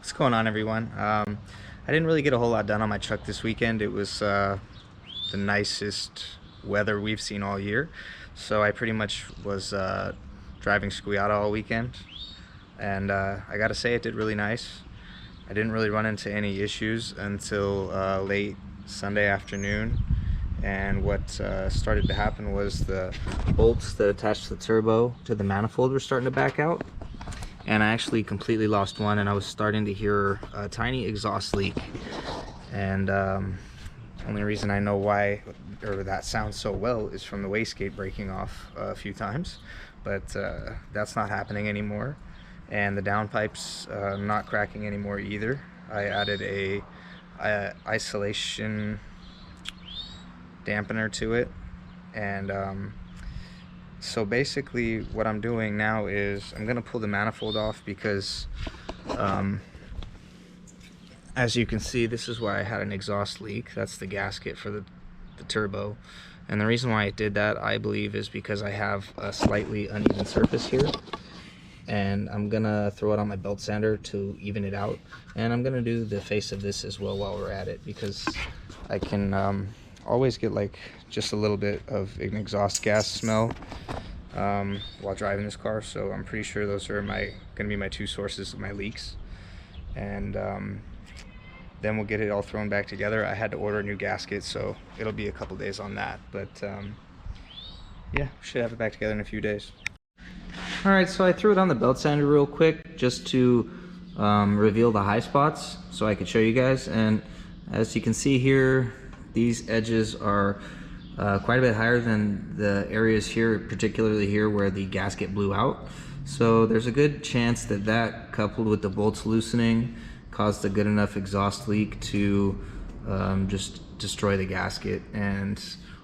What's going on, everyone? I didn't really get a whole lot done on my truck this weekend. It was the nicest weather we've seen all year, so I pretty much was driving Squiata all weekend, and I gotta say it did really nice. I didn't really run into any issues until late Sunday afternoon, and what started to happen was the bolts that attached the turbo to the manifold were starting to back out. And I actually completely lost one, and I was starting to hear a tiny exhaust leak. And only reason I know why, or that sounds so well, is from the wastegate breaking off a few times. But that's not happening anymore, and the downpipe's not cracking anymore either. I added a isolation dampener to it, and so basically what I'm doing now is I'm gonna pull the manifold off because as you can see, this is why I had an exhaust leak. That's the gasket for the turbo, and the reason why I did that, I believe, is because I have a slightly uneven surface here, and I'm gonna throw it on my belt sander to even it out. And I'm gonna do the face of this as well while we're at it, because I can always get like just a little bit of an exhaust gas smell while driving this car. So I'm pretty sure those are gonna be my two sources of my leaks. And then we'll get it all thrown back together. I had to order a new gasket, so it'll be a couple days on that, but yeah, should have it back together in a few days. All right, so I threw it on the belt sander real quick just to reveal the high spots so I could show you guys. And as you can see here, these edges are quite a bit higher than the areas here, particularly here where the gasket blew out. So there's a good chance that that, coupled with the bolts loosening, caused a good enough exhaust leak to just destroy the gasket. And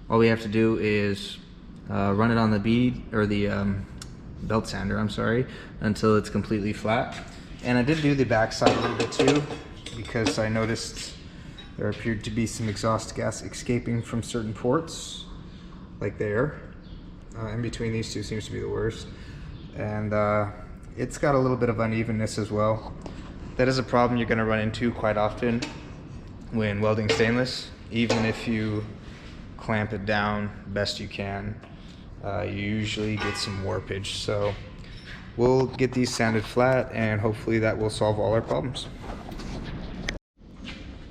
all we have to do is run it on the bead, or the belt sander, I'm sorry, until it's completely flat. And I did do the backside a little bit too, because I noticed there appeared to be some exhaust gas escaping from certain ports, like there. In between these two seems to be the worst. And it's got a little bit of unevenness as well. That is a problem you're going to run into quite often when welding stainless. Even if you clamp it down best you can, you usually get some warpage. So we'll get these sanded flat, and hopefully that will solve all our problems.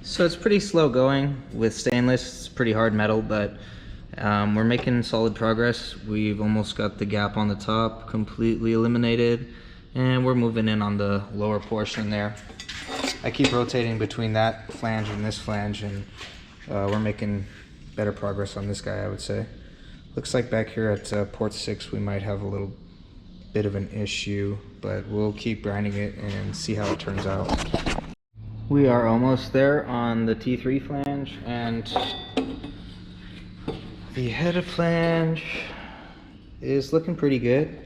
So it's pretty slow going with stainless. It's pretty hard metal, but we're making solid progress. We've almost got the gap on the top completely eliminated, and we're moving in on the lower portion there. I keep rotating between that flange and this flange, and we're making better progress on this guy, I would say. Looks like back here at port 6 we might have a little bit of an issue, but we'll keep grinding it and see how it turns out. We are almost there on the T3 flange, and the header flange is looking pretty good.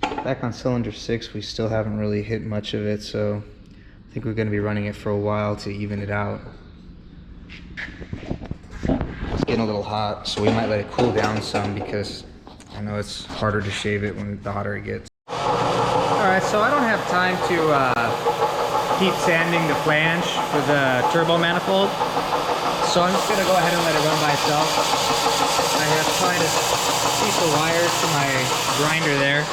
Back on cylinder 6 we still haven't really hit much of it, so I think we're going to be running it for a while to even it out. It's getting a little hot, so we might let it cool down some, because I know it's harder to shave it when the hotter it gets. Alright, so I don't have time to keep sanding the flange for the turbo manifold, so I'm just going to go ahead and let it run by itself. I have tried to keep the wires to my grinder there,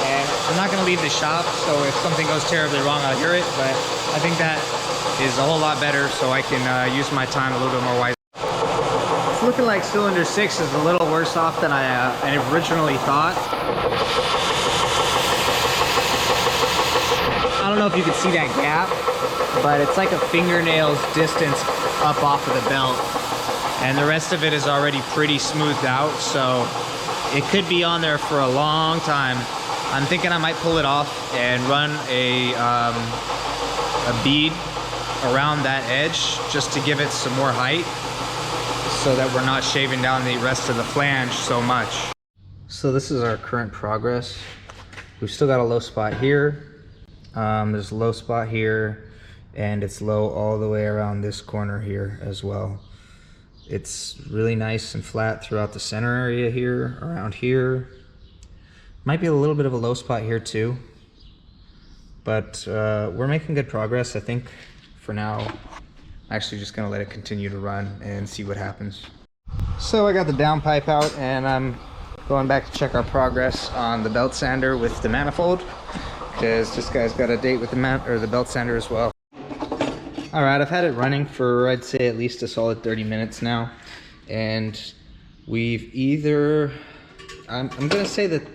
and I'm not going to leave the shop, so if something goes terribly wrong I'll hear it, but I think that is a whole lot better, so I can use my time a little bit more wisely. It's looking like cylinder 6 is a little worse off than I originally thought. I don't know if you can see that gap, but it's like a fingernail's distance up off of the belt, and the rest of it is already pretty smoothed out, so it could be on there for a long time. I'm thinking I might pull it off and run a bead around that edge just to give it some more height, so that we're not shaving down the rest of the flange so much. So this is our current progress. We've still got a low spot here. There's a low spot here, and it's low all the way around this corner here as well. It's really nice and flat throughout the center area here, around here. Might be a little bit of a low spot here too, but we're making good progress. I think for now, I'm actually just gonna let it continue to run and see what happens. So I got the downpipe out and I'm going back to check our progress on the belt sander with the manifold, because this guy's got a date with the belt sander as well. All right, I've had it running for, I'd say, at least a solid 30 minutes now, and we've either, I'm gonna say that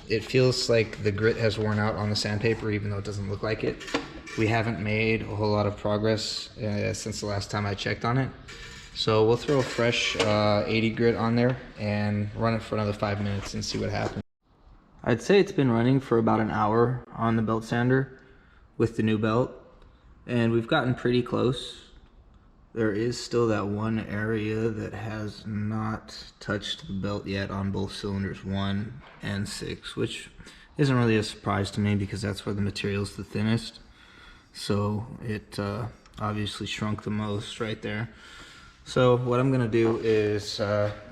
it feels like the grit has worn out on the sandpaper, even though it doesn't look like it. We haven't made a whole lot of progress since the last time I checked on it. So we'll throw a fresh 80 grit on there and run it for another 5 minutes and see what happens. I'd say it's been running for about an hour on the belt sander with the new belt, and we've gotten pretty close. There is still that one area that has not touched the belt yet on both cylinders 1 and 6, which isn't really a surprise to me because that's where the material's the thinnest. So it obviously shrunk the most right there. So what I'm gonna do is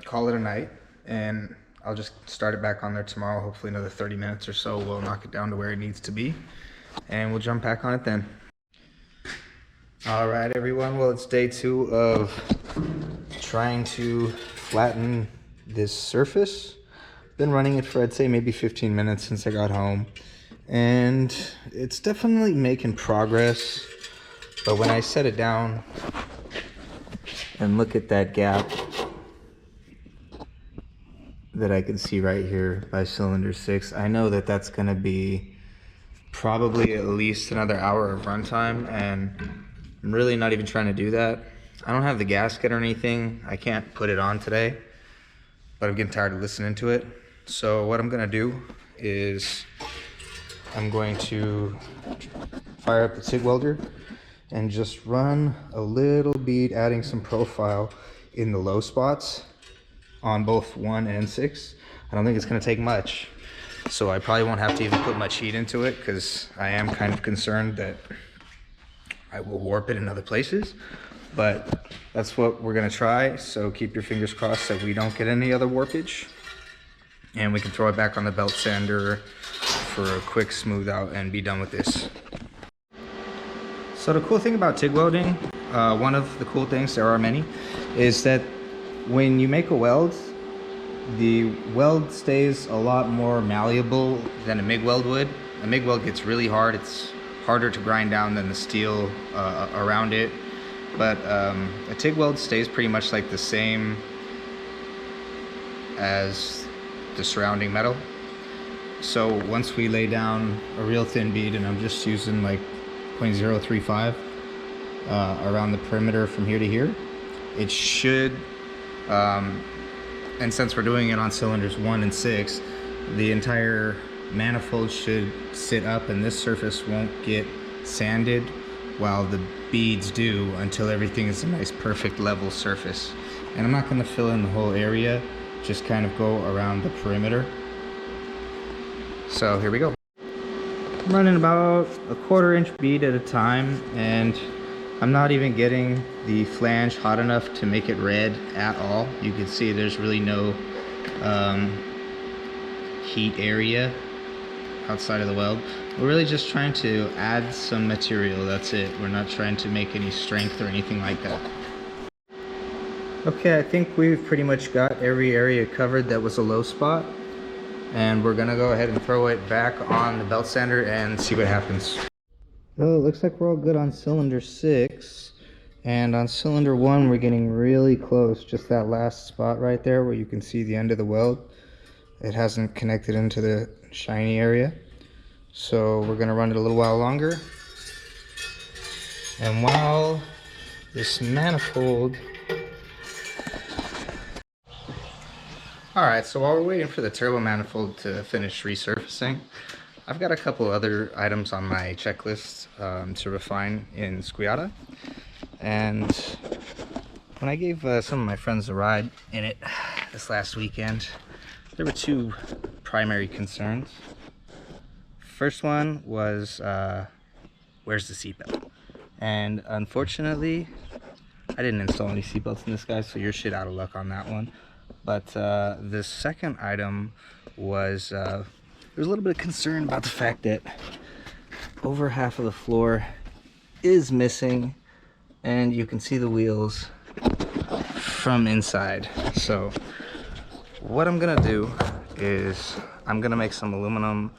call it a night, and I'll just start it back on there tomorrow. Hopefully another 30 minutes or so will knock it down to where it needs to be, and we'll jump back on it then. All right, everyone. Well, it's day 2 of trying to flatten this surface. Been running it for, I'd say, maybe 15 minutes since I got home, and it's definitely making progress. But when I set it down and look at that gap that I can see right here by cylinder 6, I know that that's going to be probably at least another hour of runtime, and I'm really not even trying to do that. I don't have the gasket or anything. I can't put it on today, but I'm getting tired of listening to it. So what I'm going to do is I'm going to fire up the TIG welder and just run a little bead, adding some profile in the low spots on both 1 and 6. I don't think it's going to take much, so I probably won't have to even put much heat into it, because I am kind of concerned that I will warp it in other places. But that's what we're going to try, so keep your fingers crossed that we don't get any other warpage, and we can throw it back on the belt sander for a quick smooth out and be done with this. So the cool thing about TIG welding, one of the cool things, there are many, is that when you make a weld, the weld stays a lot more malleable than a MIG weld would. A MIG weld gets really hard. It's harder to grind down than the steel around it. But a TIG weld stays pretty much like the same as the surrounding metal. So once we lay down a real thin bead, and I'm just using like 0.035 around the perimeter from here to here, it should, and since we're doing it on cylinders 1 and 6, the entire manifold should sit up and this surface won't get sanded, while the beads do, until everything is a nice perfect level surface. And I'm not going to fill in the whole area, just kind of go around the perimeter. So here we go. I'm running about a 1/4 inch bead at a time, and I'm not even getting the flange hot enough to make it red at all. You can see there's really no heat area outside of the weld. We're really just trying to add some material, that's it. We're not trying to make any strength or anything like that. Okay, I think we've pretty much got every area covered that was a low spot, and we're gonna go ahead and throw it back on the belt sander and see what happens. Well, it looks like we're all good on cylinder 6, and on cylinder 1 we're getting really close. Just that last spot right there where you can see the end of the weld, it hasn't connected into the shiny area, so we're gonna run it a little while longer. And while this manifold, alright, so while we're waiting for the turbo manifold to finish resurfacing, I've got a couple other items on my checklist to refine in Squiata. And when I gave some of my friends a ride in it this last weekend, there were 2 primary concerns. First one was, where's the seatbelt? And unfortunately, I didn't install any seatbelts in this guy, so you're shit out of luck on that one. But the second item was, there was a little bit of concern about the fact that over half of the floor is missing, and you can see the wheels from inside. So what I'm gonna do is I'm gonna make some aluminum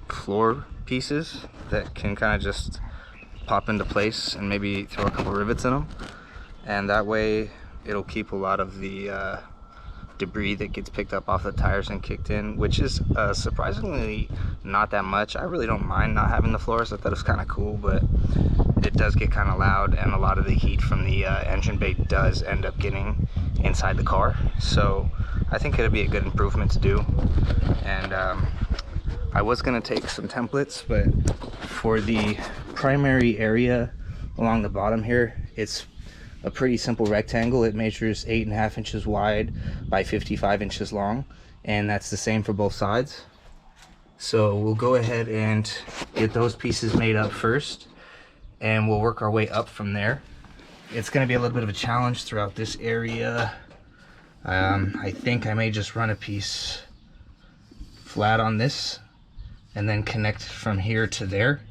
floor pieces that can kind of just pop into place, and maybe throw a couple rivets in them, and that way it'll keep a lot of the debris that gets picked up off the tires and kicked in, which is surprisingly not that much. I really don't mind not having the floors. I thought it was kind of cool, but it does get kind of loud, and a lot of the heat from the engine bay does end up getting inside the car. So I think it'd be a good improvement to do. And I was gonna take some templates, but for the primary area along the bottom here, it's a pretty simple rectangle. It measures 8.5 inches wide by 55 inches long, and that's the same for both sides. So we'll go ahead and get those pieces made up first, and we'll work our way up from there. It's going to be a little bit of a challenge throughout this area. I think I may just run a piece flat on this and then connect from here to there.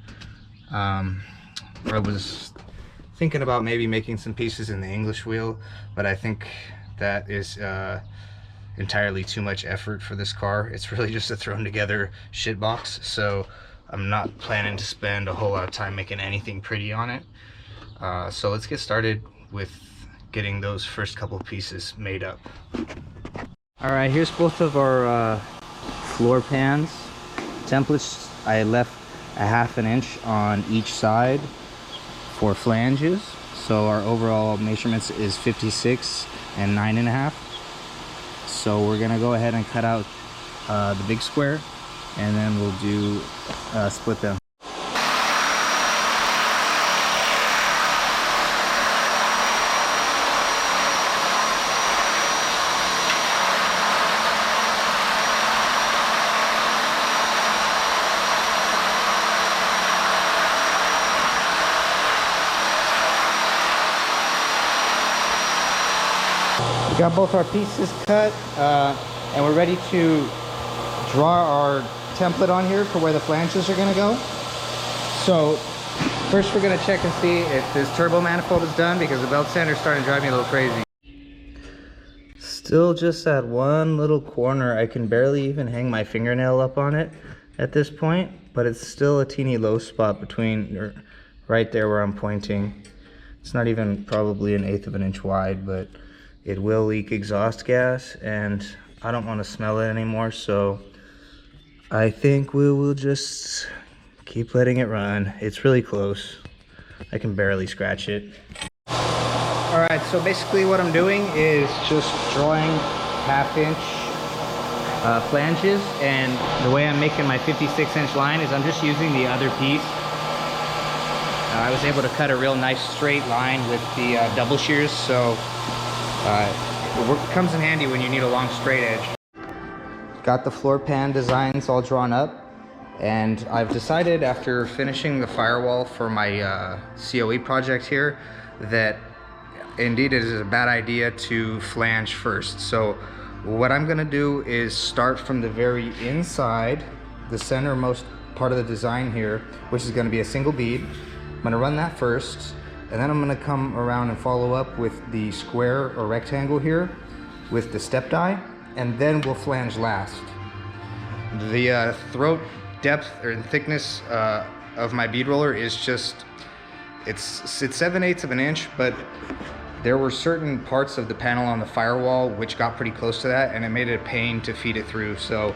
I was thinking about maybe making some pieces in the English wheel, but I think that is entirely too much effort for this car. It's really just a thrown together shit box, so I'm not planning to spend a whole lot of time making anything pretty on it. So let's get started with getting those first couple of pieces made up. All right, here's both of our floor pans templates. I left a 1/2 inch on each side for flanges, so our overall measurements is 56 and 9.5. So we're gonna go ahead and cut out the big square, and then we'll do split them. We got both our pieces cut, and we're ready to draw our template on here for where the flanges are gonna go. So first we're gonna check and see if this turbo manifold is done, because the belt sander is starting to drive me a little crazy. Still just that one little corner. I can barely even hang my fingernail up on it at this point, but it's still a teeny low spot between, right there where I'm pointing. It's not even probably 1/8 of an inch wide, but it will leak exhaust gas, and I don't want to smell it anymore, so I think we will just keep letting it run. It's really close. I can barely scratch it. All right, so basically what I'm doing is just drawing 1/2 inch flanges, and the way I'm making my 56-inch line is I'm just using the other piece. I was able to cut a real nice straight line with the double shears, so it comes in handy when you need a long straight edge. Got the floor pan designs all drawn up, and I've decided after finishing the firewall for my COE project here that indeed it is a bad idea to flange first. So what I'm gonna do is start from the very inside, the centermost part of the design here, which is gonna be a single bead. I'm gonna run that first, and then I'm gonna come around and follow up with the square or rectangle here with the step die, and then we'll flange last. The throat depth or thickness of my bead roller is just, it's 7/8 of an inch, but there were certain parts of the panel on the firewall which got pretty close to that, and it made it a pain to feed it through. So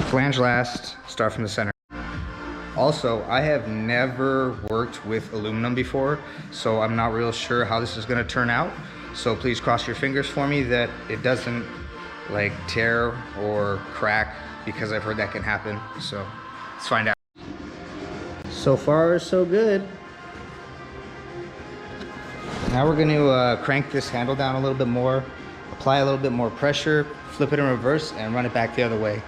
flange last, start from the center. Also, I have never worked with aluminum before, so I'm not real sure how this is gonna turn out. So please cross your fingers for me that it doesn't like tear or crack, because I've heard that can happen. So let's find out. So far, so good. Now we're gonna crank this handle down a little bit more, apply a little bit more pressure, flip it in reverse, and run it back the other way.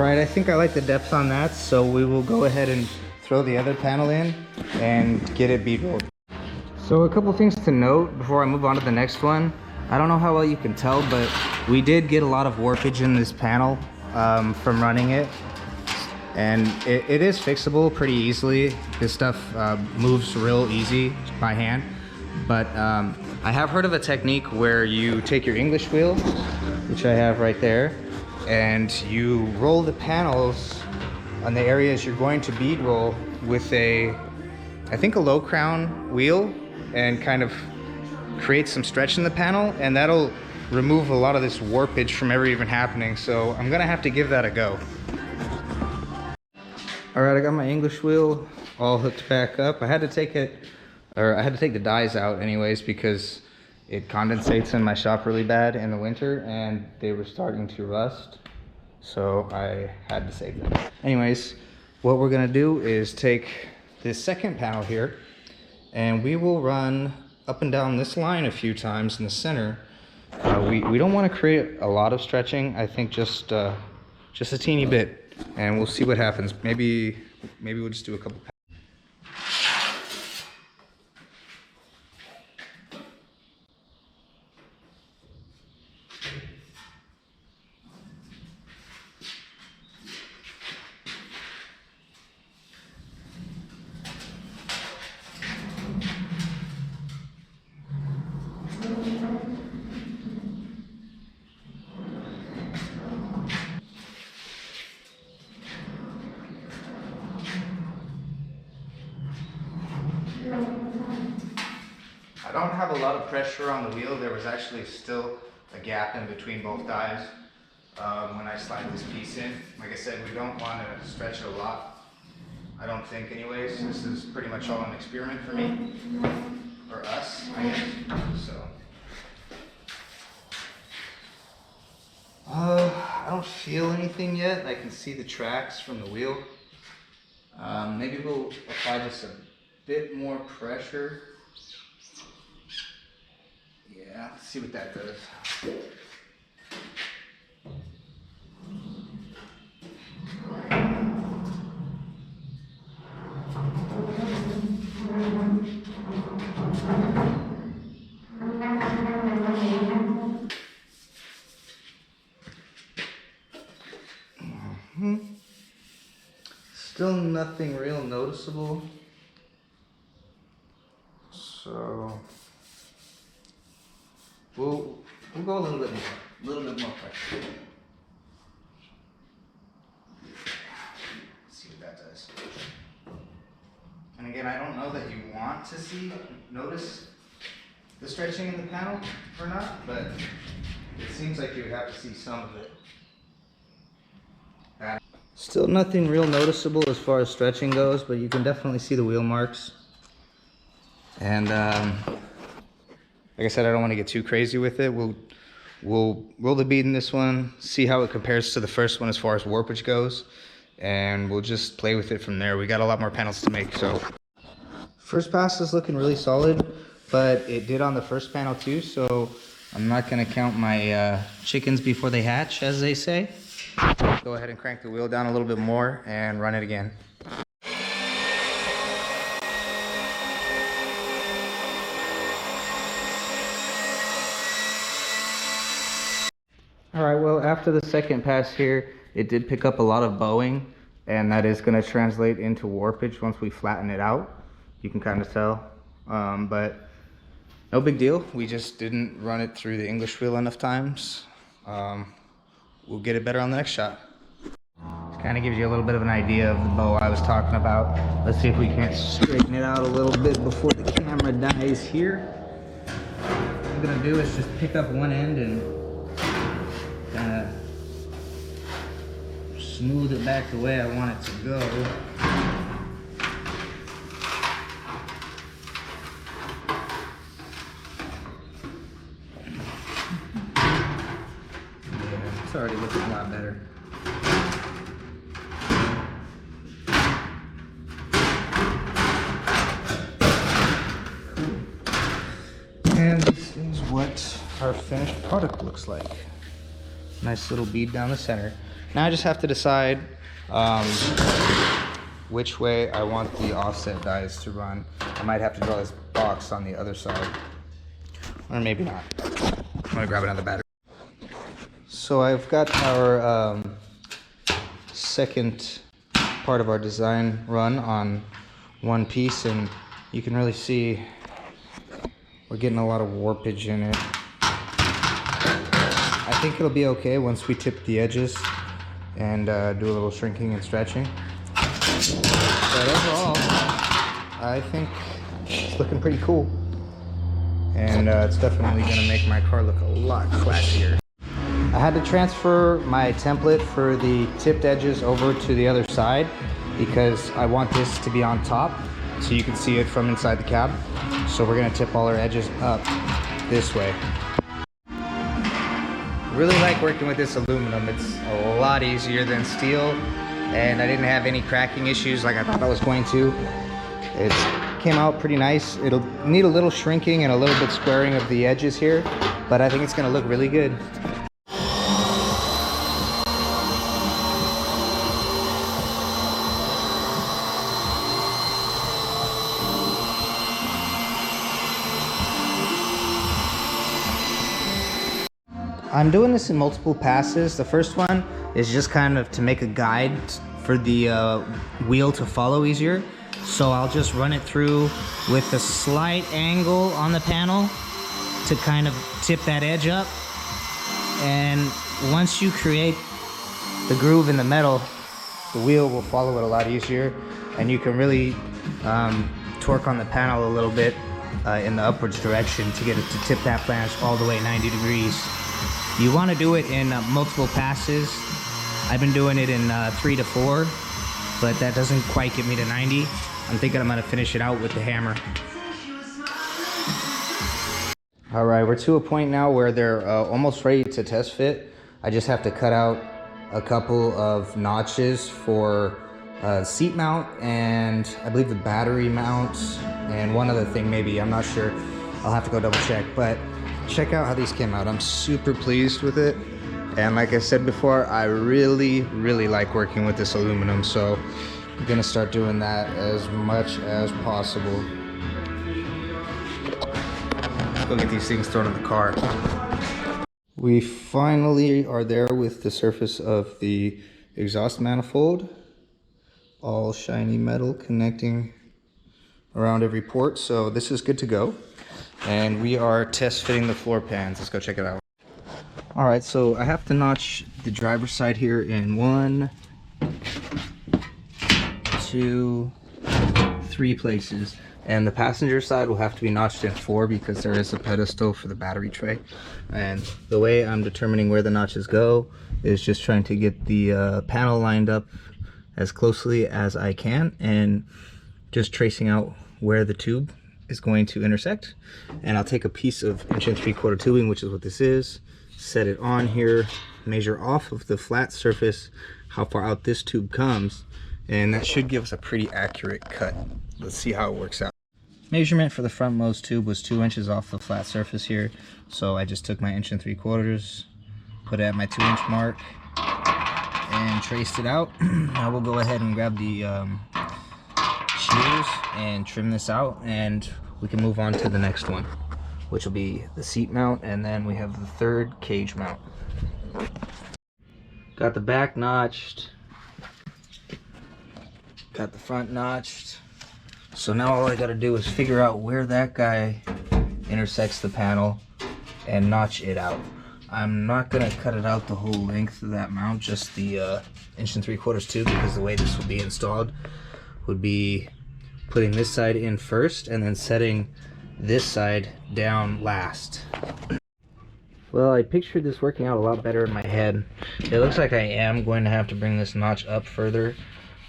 right, I think I like the depth on that, so we will go ahead and throw the other panel in and get it bead rolled. So a couple things to note before I move on to the next one. I don't know how well you can tell, but we did get a lot of warpage in this panel from running it. And it is fixable pretty easily. This stuff moves real easy by hand. But I have heard of a technique where you take your English wheel, which I have right there, and you roll the panels on the areas you're going to bead roll with I think a low crown wheel, and kind of create some stretch in the panel, and that'll remove a lot of this warpage from ever even happening. So I'm gonna have to give that a go. All right, I got my English wheel all hooked back up. I had to take the dies out anyways because it condensates in my shop really bad in the winter and they were starting to rust. So I had to save them. Anyways, what we're gonna do is take this second panel here and we will run up and down this line a few times in the center. We don't want to create a lot of stretching. I think just a teeny bit, and we'll see what happens. Maybe we'll just do a couple. I don't have a lot of pressure on the wheel. There was actually still a gap in between both dies when I slide this piece in. Like I said, we don't want to stretch it a lot. I don't think anyways. This is pretty much all an experiment for me, or us, I guess. So, I don't feel anything yet. I can see the tracks from the wheel. Maybe we'll apply just a bit more pressure. Yeah, let's see what that does. Still nothing real noticeable. So we'll go a little bit more pressure. See what that does. And again, I don't know that you want to notice the stretching in the panel or not, but it seems like you would have to see some of it. Still nothing real noticeable as far as stretching goes, but you can definitely see the wheel marks. And like I said, I don't want to get too crazy with it. We'll roll the bead in this one, see how it compares to the first one as far as warpage goes, and we'll just play with it from there. We got a lot more panels to make, so. First pass is looking really solid, but it did on the first panel too, so I'm not gonna count my chickens before they hatch, as they say. Go ahead and crank the wheel down a little bit more and run it again. All right, well, after the second pass here, it did pick up a lot of bowing, and that is going to translate into warpage once we flatten it out. You can kind of tell, but no big deal. We just didn't run it through the English wheel enough times. We'll get it better on the next shot. Kind of gives you a little bit of an idea of the bow I was talking about. Let's see if we can't straighten it out a little bit before the camera dies here. What I'm gonna do is just pick up one end and kind of smooth it back the way I want it to go. Yeah, it's already looking a lot better. And this is what our finished product looks like. Nice little bead down the center. Now I just have to decide which way I want the offset dies to run. I might have to draw this box on the other side, or maybe not. I'm gonna grab another battery. So I've got our second part of our design run on one piece, and you can really see we're getting a lot of warpage in it. I think it'll be okay once we tip the edges and do a little shrinking and stretching. But overall, I think it's looking pretty cool. And it's definitely gonna make my car look a lot classier. I had to transfer my template for the tipped edges over to the other side because I want this to be on top so you can see it from inside the cab. So we're gonna tip all our edges up this way. Really like working with this aluminum. It's a lot easier than steel, and I didn't have any cracking issues like I thought I was going to. It came out pretty nice. It'll need a little shrinking and a little bit squaring of the edges here, but I think it's gonna look really good. I'm doing this in multiple passes. The first one is just kind of to make a guide for the wheel to follow easier. So I'll just run it through with a slight angle on the panel to kind of tip that edge up. And once you create the groove in the metal, the wheel will follow it a lot easier, and you can really torque on the panel a little bit in the upwards direction to get it to tip that flange all the way 90 degrees. You want to do it in multiple passes. I've been doing it in 3 to 4, but that doesn't quite get me to 90. I'm thinking I'm going to finish it out with the hammer. All right, we're to a point now where they're almost ready to test fit. I just have to cut out a couple of notches for seat mount, and I believe the battery mounts, and one other thing maybe, I'm not sure. I'll have to go double check, but check out how these came out. I'm super pleased with it, and like I said before, I really like working with this aluminum, so I'm gonna start doing that as much as possible. Let's go get these things thrown in the car. We finally are there with the surface of the exhaust manifold, all shiny metal connecting around every port, so this is good to go. And we are test fitting the floor pans. Let's go check it out. All right, so I have to notch the driver's side here in 1, 2, 3 places, and the passenger side will have to be notched in 4 because there is a pedestal for the battery tray. And the way I'm determining where the notches go is just trying to get the panel lined up as closely as I can and just tracing out where the tube is going to intersect. And I'll take a piece of 1 3/4 tubing, which is what this is, set it on here, measure off of the flat surface how far out this tube comes, and that should give us a pretty accurate cut. Let's see how it works out. Measurement for the frontmost tube was 2 inches off the flat surface here, so I just took my 1 3/4, put it at my 2 inch mark, and traced it out. Now we'll go ahead and grab the shears and trim this out, and we can move on to the next one, which will be the seat mount, and then we have the third cage mount. Got the back notched, got the front notched, so now all I gotta do is figure out where that guy intersects the panel and notch it out. I'm not gonna cut it out the whole length of that mount, just the 1 3/4 tube, because the way this will be installed would be putting this side in first and then setting this side down last. Well, I pictured this working out a lot better in my head. It looks like I am going to have to bring this notch up further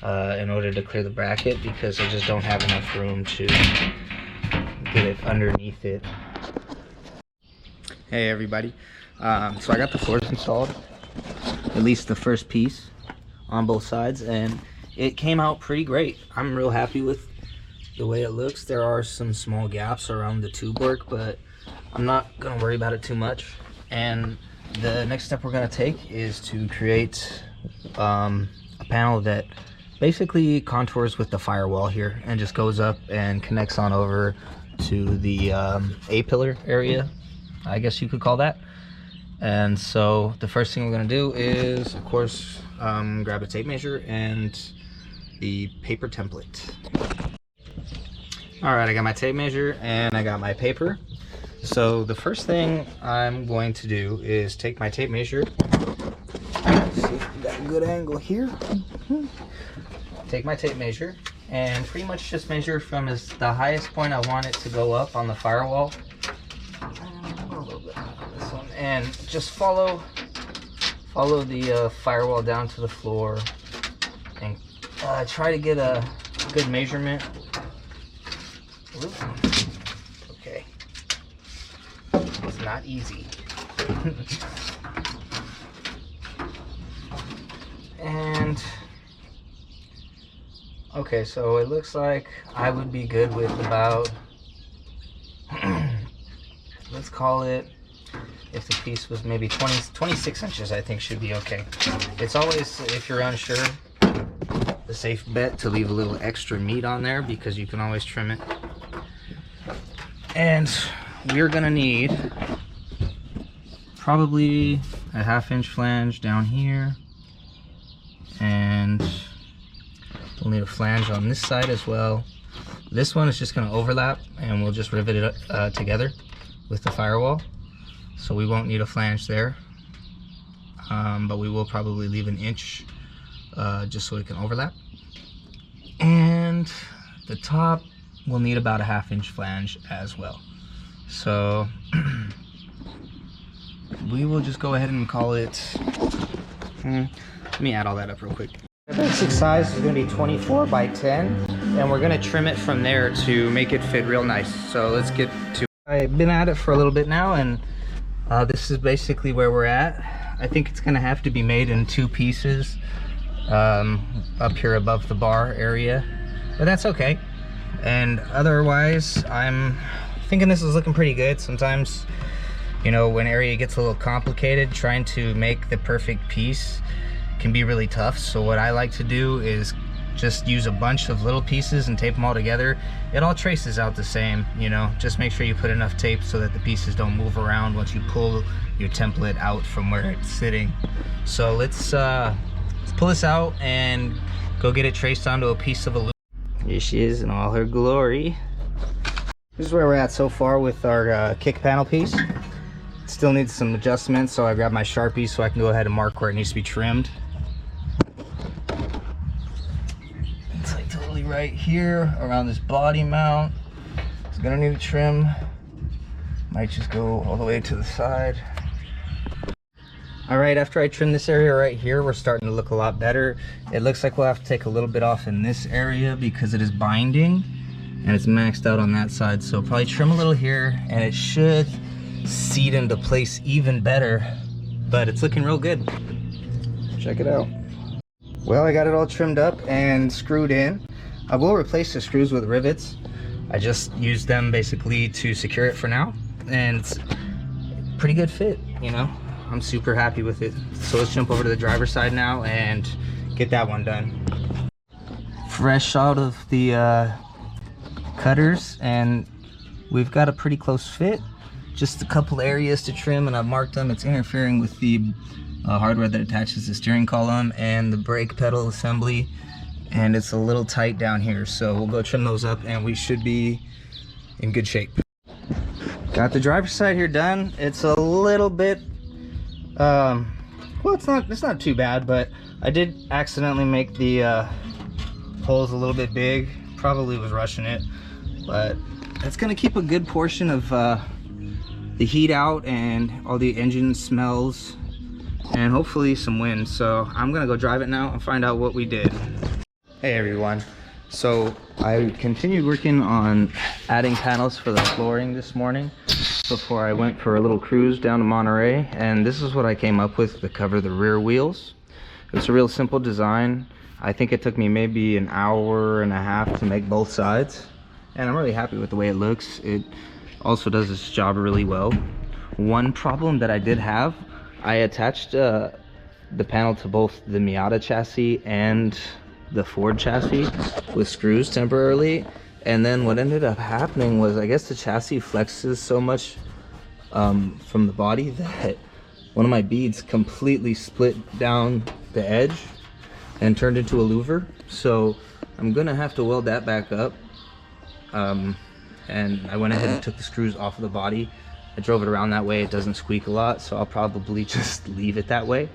in order to clear the bracket, because I just don't have enough room to get it underneath it. Hey everybody, so I got the floors installed, at least the first piece on both sides, and it came out pretty great. I'm real happy with the way it looks. There are some small gaps around the tube work, but I'm not gonna worry about it too much. And the next step we're going to take is to create a panel that basically contours with the firewall here and just goes up and connects on over to the A-pillar area, I guess you could call that. And so the first thing we're going to do is, of course, grab a tape measure and the paper template. All right, I got my tape measure and I got my paper. So the first thing I'm going to do is take my tape measure. Let's see if we got a good angle here. Take my tape measure and pretty much just measure from the highest point I want it to go up on the firewall. A little bit on this one, and just follow the firewall down to the floor and try to get a good measurement. Oops. Okay, it's not easy. And okay, so it looks like I would be good with about let's call it, if the piece was maybe 26 inches, I think should be okay. It's always, if you're unsure, the safe bet to leave a little extra meat on there because you can always trim it. And we're gonna need probably a 1/2 inch flange down here, and we'll need a flange on this side as well. This one is just gonna overlap and we'll just rivet it together with the firewall, so we won't need a flange there, but we will probably leave an inch just so it can overlap. And the top will need about a 1/2 inch flange as well. So we will just go ahead and call it, let me add all that up real quick. The basic size is going to be 24 by 10, and we're going to trim it from there to make it fit real nice. So let's get to, I've been at it for a little bit now, and this is basically where we're at. I think it's going to have to be made in 2 pieces up here above the bar area, but that's okay. And otherwise, I'm thinking this is looking pretty good. Sometimes, you know, when area gets a little complicated, trying to make the perfect piece can be really tough. So what I like to do is just use a bunch of little pieces and tape them all together. It all traces out the same, you know. Just make sure you put enough tape so that the pieces don't move around once you pull your template out from where it's sitting. So let's pull this out and go get it traced onto a piece of aluminum. Here she is in all her glory. This is where we're at so far with our kick panel piece. It still needs some adjustments, so I grabbed my Sharpie so I can go ahead and mark where it needs to be trimmed. It's like totally right here around this body mount. It's gonna need a trim. Might just go all the way to the side. All right, after I trim this area right here, we're starting to look a lot better. It looks like we'll have to take a little bit off in this area because it is binding and it's maxed out on that side. So probably trim a little here and it should seat into place even better, but it's looking real good. Check it out. Well, I got it all trimmed up and screwed in. I will replace the screws with rivets. I just used them basically to secure it for now, and it's a pretty good fit, you know. I'm super happy with it. So let's jump over to the driver's side now and get that one done. Fresh out of the cutters, and we've got a pretty close fit. Just a couple areas to trim, and I've marked them. It's interfering with the hardware that attaches the steering column and the brake pedal assembly, and it's a little tight down here. So we'll go trim those up and we should be in good shape. Got the driver's side here done. It's a little bit well, it's not too bad, but I did accidentally make the holes a little bit big. Probably was rushing it, but it's gonna keep a good portion of the heat out and all the engine smells and hopefully some wind. So I'm gonna go drive it now and find out what we did. Hey everyone, so I continued working on adding panels for the flooring this morning before I went for a little cruise down to Monterey, and this is what I came up with to cover the rear wheels. It's a real simple design. I think it took me maybe an hour and a half to make both sides, and I'm really happy with the way it looks. It also does its job really well. One problem that I did have I attached the panel to both the Miata chassis and the Ford chassis with screws temporarily, and then what ended up happening was, I guess the chassis flexes so much from the body that one of my beads completely split down the edge and turned into a louver. So I'm gonna have to weld that back up. And I went ahead and took the screws off of the body. I drove it around that way. It doesn't squeak a lot, so I'll probably just leave it that way.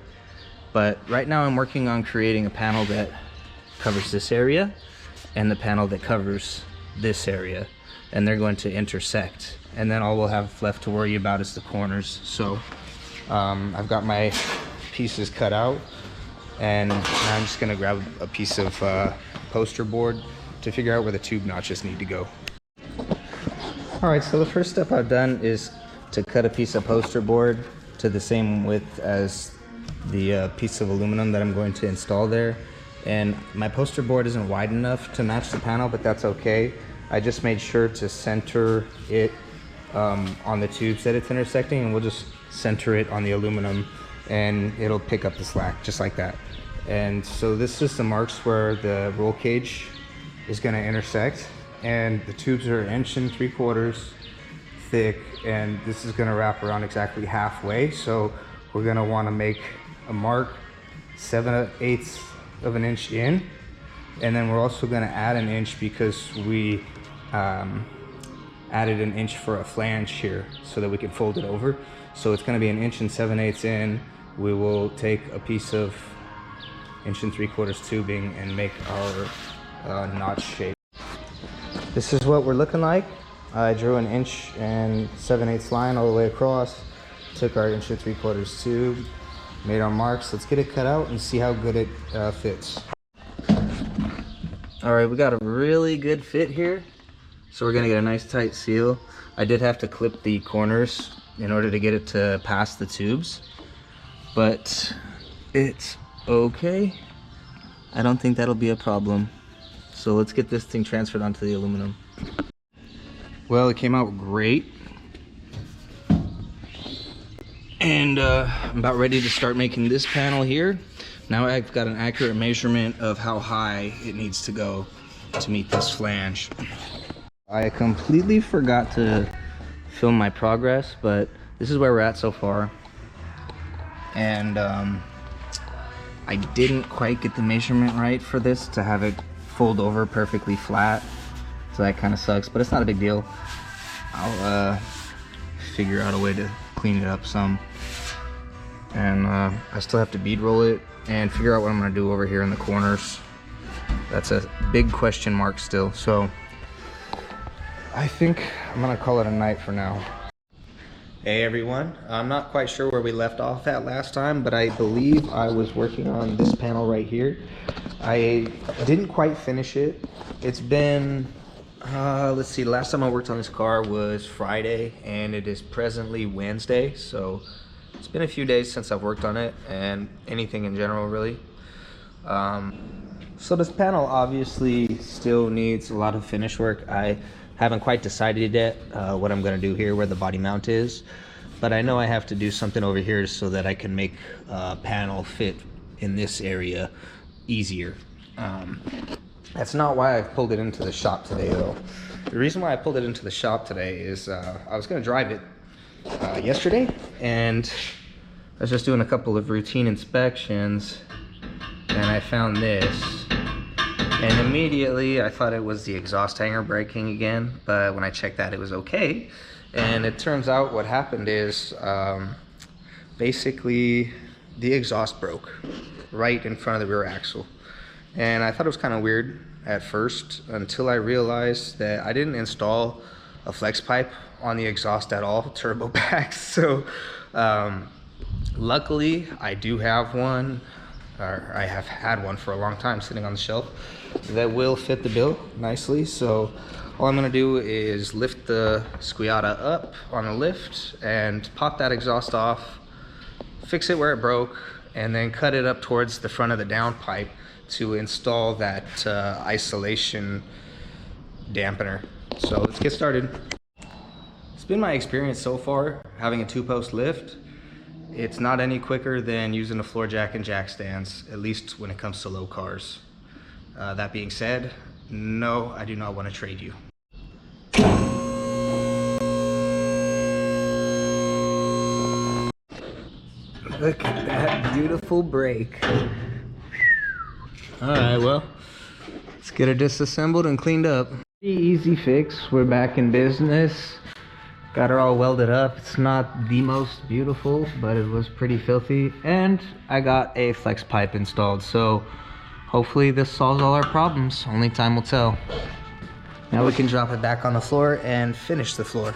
But right now I'm working on creating a panel that covers this area and the panel that covers this area, and they're going to intersect, and then all we'll have left to worry about is the corners. So I've got my pieces cut out, and now I'm just gonna grab a piece of poster board to figure out where the tube notches need to go. All right, so the first step I've done is to cut a piece of poster board to the same width as the piece of aluminum that I'm going to install there. And my poster board isn't wide enough to match the panel, but that's okay. I just made sure to center it on the tubes that it's intersecting, and we'll just center it on the aluminum and it'll pick up the slack just like that. And so this is the marks where the roll cage is going to intersect, and the tubes are 1.75 inches thick, and this is going to wrap around exactly halfway. So we're going to want to make a mark 7/8 of an inch in, and then we're also going to add an inch because we added an inch for a flange here so that we can fold it over. So it's going to be 1 7/8 in. We will take a piece of 1.75 inch tubing and make our notch shape. This is what we're looking like. I drew an 1 7/8 line all the way across, took our 1.75 inch tube, made our marks. Let's get it cut out and see how good it fits. All right, we got a really good fit here. So we're gonna get a nice tight seal. I did have to clip the corners in order to get it to pass the tubes, but it's okay. I don't think that'll be a problem. So let's get this thing transferred onto the aluminum. Well, it came out great. And I'm about ready to start making this panel here. Now I've got an accurate measurement of how high it needs to go to meet this flange. I completely forgot to film my progress, but this is where we're at so far. And I didn't quite get the measurement right for this to have it fold over perfectly flat. So that kind of sucks, but it's not a big deal. I'll figure out a way to clean it up some. And I still have to bead roll it and figure out what I'm gonna do over here in the corners. That's a big question mark still. So I think I'm gonna call it a night for now. Hey everyone, I'm not quite sure where we left off at last time, but I believe I was working on this panel right here. I didn't quite finish it. It's been, let's see, last time I worked on this car was Friday, and it is presently Wednesday, so it's been a few days since I've worked on it, and anything in general really. So this panel obviously still needs a lot of finish work. I haven't quite decided yet what I'm going to do here where the body mount is, but I know I have to do something over here so that I can make a panel fit in this area easier. That's not why I pulled it into the shop today though. The reason why I pulled it into the shop today is I was going to drive it yesterday, and I was just doing a couple of routine inspections, and I found this. And immediately I thought it was the exhaust hanger breaking again, but when I checked that, it was okay. And it turns out what happened is basically the exhaust broke right in front of the rear axle. And I thought it was kind of weird at first until I realized that I didn't install a flex pipe on the exhaust at all, turbo packs. So luckily I do have one, or I have had one for a long time sitting on the shelf that will fit the bill nicely. So all I'm gonna do is lift the Squiata up on a lift and pop that exhaust off, fix it where it broke, and then cut it up towards the front of the downpipe to install that isolation dampener. So let's get started. It's been my experience so far having a 2-post lift It's not any quicker than using a floor jack and jack stands, at least when it comes to low cars. That being said, no, I do not want to trade you. Look at that beautiful brake. Alright, well, let's get it disassembled and cleaned up. Pretty easy fix. We're back in business. Got her all welded up. It's not the most beautiful, but it was pretty filthy. And I got a flex pipe installed, so hopefully this solves all our problems. Only time will tell. Now we can drop it back on the floor and finish the floor.